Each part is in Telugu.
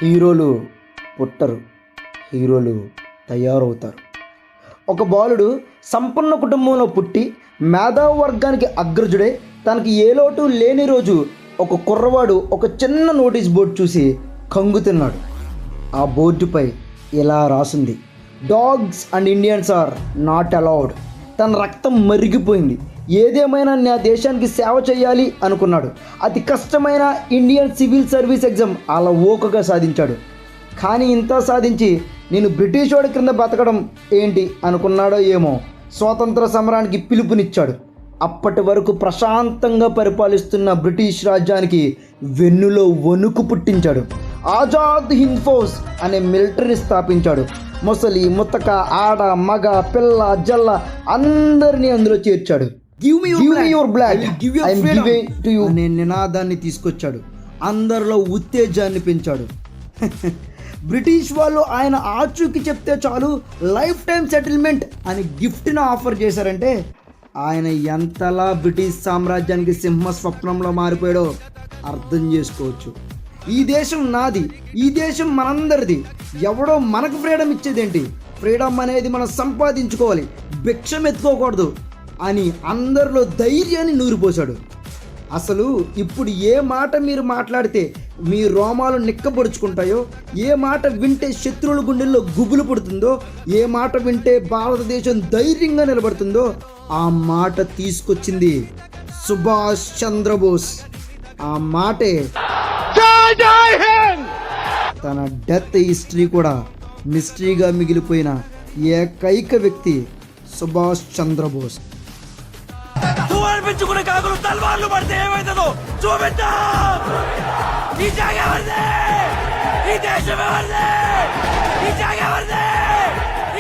హీరోలు పుట్టరు, హీరోలు తయారవుతారు. ఒక బాలుడు సంపన్న కుటుంబంలో పుట్టి మేధావి వర్గానికి అగ్రజుడే తనకి ఏ లోటు లేని రోజు ఒక కుర్రవాడు ఒక చిన్న నోటీస్ బోర్డు చూసి కంగుతున్నాడు. ఆ బోర్డుపై ఇలా రాసింది, dogs and Indians are not allowed. తన రక్తం మరిగిపోయింది. ఏదేమైనా నా దేశానికి సేవ చేయాలి అనుకున్నాడు. అతి కష్టమైన ఇండియన్ సివిల్ సర్వీస్ ఎగ్జామ్ అలా ఓకగా సాధించాడు. కానీ ఇంత సాధించి నేను బ్రిటిష్ వాడి క్రింద బతకడం ఏంటి అనుకున్నాడో ఏమో. స్వాతంత్ర సమరానికి పిలుపునిచ్చాడు. అప్పటి వరకు ప్రశాంతంగా పరిపాలిస్తున్న బ్రిటిష్ రాజ్యానికి వెన్నులో వణుకు పుట్టించాడు. ఆజాద్ హింద్ ఫౌజ్ అనే మిలిటరీని స్థాపించాడు. ముసలి ముతక ఆడ మగ పిల్ల జల్ల అందరినీ అందులో చేర్చాడు. Give me your blood, I am giving to you అనే నినాదాన్ని తీసుకొచ్చాడు. అందరిలో ఉత్తేజాన్ని పెంచాడు. బ్రిటిష్ వాళ్ళు ఆయన ఆచూకీ చెప్తే చాలు లైఫ్ టైం సెటిల్మెంట్ అని గిఫ్ట్ని ఆఫర్ చేశారంటే ఆయన ఎంతలా బ్రిటిష్ సామ్రాజ్యానికి సింహ స్వప్నంలో మారిపోయాడో అర్థం చేసుకోవచ్చు. ఈ దేశం నాది, ఈ దేశం మనందరిది. ఎవడో మనకు ఫ్రీడమ్ ఇచ్చేదేంటి? ఫ్రీడమ్ అనేది మనం సంపాదించుకోవాలి, భిక్షం ఎత్తుకోకూడదు అని అందరిలో ధైర్యాన్ని నూరిపోశాడు. అసలు ఇప్పుడు ఏ మాట మీరు మాట్లాడితే మీ రోమాలు నిక్కబొడుచుకుంటాయో, ఏ మాట వింటే శత్రువుల గుండెల్లో గుబులు పుడుతుందో, ఏ మాట వింటే భారతదేశం ధైర్యంగా నిలబడుతుందో ఆ మాట తీసుకొచ్చింది సుభాష్ చంద్రబోస్. ఆ మాటే తన డెత్ హిస్టరీ కూడా మిస్టరీగా మిగిలిపోయిన ఏకైక వ్యక్తి సుభాష్ చంద్రబోస్. పెంచుకునే కాకులు తల్వార్లు పడితే ఏమైతుందో చూపిద్దాం. ఈ జాగ ఎవరిదే? ఈ దేశం ఎవరిదే? ఈ జాగ ఎవరిదే?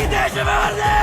ఈ దేశం ఎవరిదే?